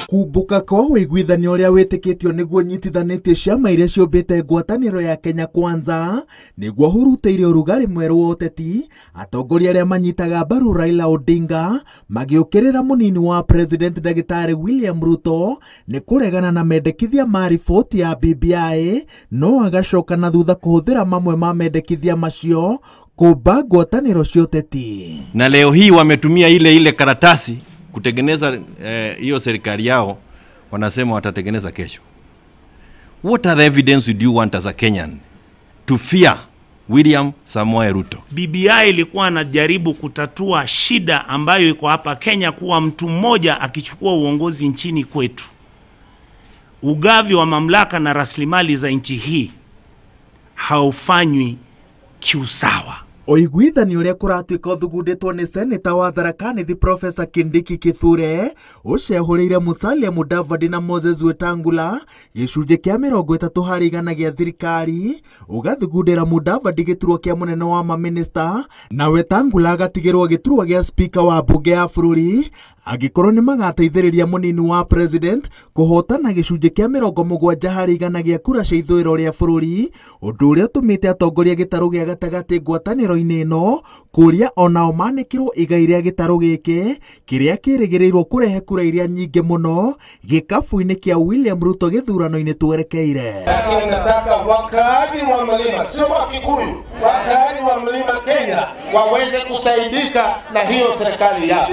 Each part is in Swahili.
Kumbuka kwa wĩiguithanio ũrĩa wĩtĩkĩtio nĩguo nyitithanĩtie ciama iria ciũmbĩte ngwatanĩro ya Kenya Kwanza nĩguo hurutĩire ũrugarĩ mwerũ wa ũteti, atongoria arĩa manyitaga mbaru Raila Odinga magĩũkĩrĩra mũnini wa president Ndagĩtarĩ William Ruto nĩ kũregana na mendekithia ma riboti ya BBI, no agacoka na thutha kũhũthĩra mamwe ma mendekithia macio kũmba ngwatanĩro cia ũteti. Na leo hii wametumia ile karatasi kutengeneza hiyo serikali yao, wanasema watatengeneza kesho. What are the evidence do you want as a Kenyan to fear William Samoei Ruto? BBI ilikuwa anajaribu kutatua shida ambayo iko hapa Kenya, kuwa mtu mmoja akichukua uongozi nchini kwetu. Ugavi wa mamlaka na rasilimali za nchi hii haufanywi kiusawa. Oiguithanio ũrĩa kũratuĩka ũthugundĩtwo nĩ seneta wa Tharaka Nithi Professor Kindiki Kithure ũcehũrĩire Musalia Mudavadi na Moses Wetangula gĩcunjĩ kĩa 30% gĩa thirikari, ũgathugundĩra Mudavadi gĩturwa kĩa mũnene wa maminista na Wetangula agatigĩrwo gĩturwa gĩa speaker wa bunge ya bũrũri, angĩkorwo nĩ magateithĩrĩria mũnini wa president kũhotana gĩcunjĩ kĩa 70% gĩa kura cia ithũĩro rĩa bũrũri, ũndũ ũrĩa ũtũmĩte atongoria gĩtarũ gĩa gatagatĩ ngwatanĩro-inĩ ĩno kũrĩa onao manĩkĩrwo igai rĩa gĩtarũ gĩkĩ kĩrĩa kĩrĩgĩrĩirwo kũrehe kura iria nyingĩ mũno gĩkabu-inĩ kĩa William Ruto gĩthurano-inĩ twerekeire. Nataka wakaaji wa mlima, sio wa Kikuyu, wakaaji wa mlima Kenya waweze kusaidika na hiyo serikali yao.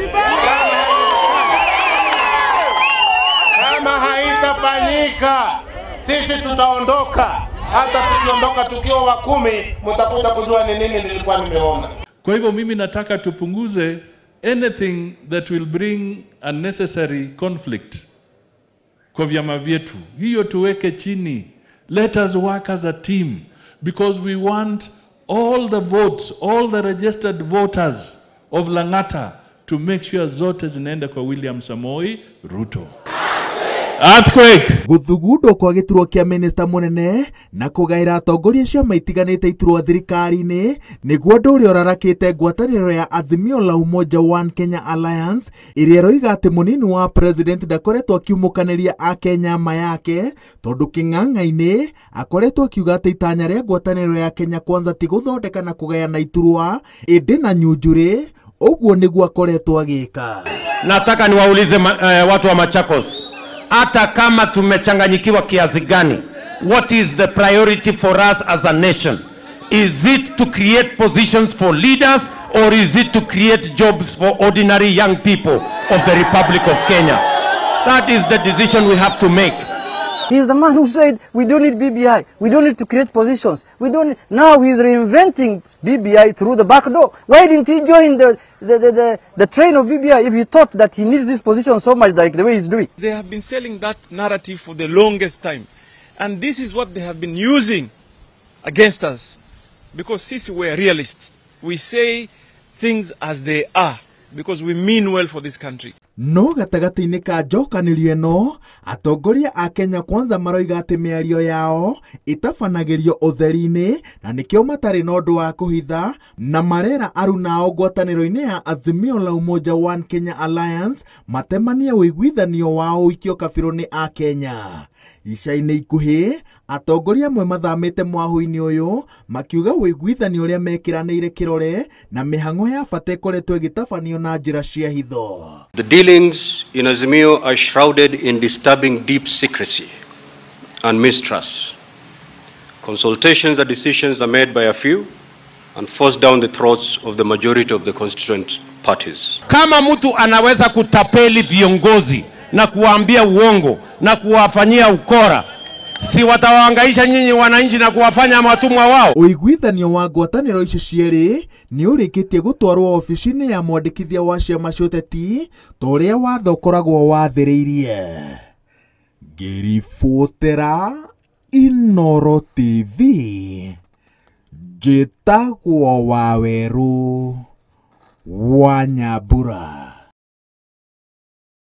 Kama haitafanyika, sisi tutaondoka. Hata tukiondoka tukiwa wa 10, mtakuta kujua ni nini nilikuwa nimeona. Kwa hivyo mimi nataka tupunguze anything that will bring unnecessary conflict kwa vyama vyetu. Hiyo tuweke chini. Let us work as a team because we want all the votes, all the registered voters of Lang'ata to make sure zote zinaenda kwa William Samoei Ruto. Earthquake. Guthugundwo kwa gĩturwa kĩa minister mũnene na kũgaĩra atongoria ciama itiganĩte iturwa thirikari-inĩ nĩguo ũndũ ũrĩa ũrarakĩte ngwatanĩro ya Azimio la Umoja One Kenya Alliance ĩrĩa ĩroiga atĩ mũnini wa president ndakoretwo akiumũkanĩria a Kenya ma yake tondũ kĩng'ang'a-inĩ akoretwo akiuga atĩ itanya rĩa ngwatanĩro ya Kenya Kwanza ti gũthondeka na kũgayana iturwa ĩndĩ na nyunjurĩ, ũguo nĩguo akoretwo agĩka. Nataka niwaulize watu wa Machakos, hata kama tumechanganyikiwa kiasi gani, what is the priority for us as a nation? Is it to create positions for leaders or is it to create jobs for ordinary young people of the Republic of Kenya? That is the decision we have to make. He is the man who said we don't need BBI, we don't need to create positions, we don't. Now he is reinventing BBI through the back door. Why didn't he join the train of BBI if he thought that he needs this position so much like the way he's doing? They have been selling that narrative for the longest time, and this is what they have been using against us, because since we are realists, we say things as they are because we mean well for this country. No gatagati-inĩ ka njokanĩrio ĩno atongoria a Kenya Kwanza maroiga atĩ mĩario yao ĩtabanagĩrio ũtheri-inĩ na nĩkĩo matarĩ na ũndũ wa kũhitha, na marera arunao ngwatanĩro-inĩ ya Azimio la Umoja One Kenya Alliance matemanie ũiguithanio wao ũikio kabirũ nĩ a Kenya. Ica-inĩ ikuhĩ atongoria amwe mathamĩte mwahũ-inĩ ũyũ makiuga ũiguithanio ũrĩa mekĩranĩire kĩrore na mĩhang'o ya bata ĩkoretwo ĩgĩtabanio na njĩra cia hitho. The dealings in Azimio are shrouded in disturbing deep secrecy and mistrust. Consultations and decisions are made by a few and forced down the throats of the majority of the constituent parties. Kama mtu anaweza kutapeli viongozi na kuwaambia uongo na kuwafanyia ukora, si watawaangaisha nyinyi wananchi na kuwafanya watumwa wao? Ũiguithanio wa ngwatanĩro ici cierĩ nĩ ũrĩkĩtie gũtwarwo ofici-inĩ ya mwandĩkithia wa ciama cia ũteti ta ũrĩa watho ũkoragwo wathĩrĩirie. Ngĩribotera Inooro TV, njĩtagwo Waweru wa Nyambura.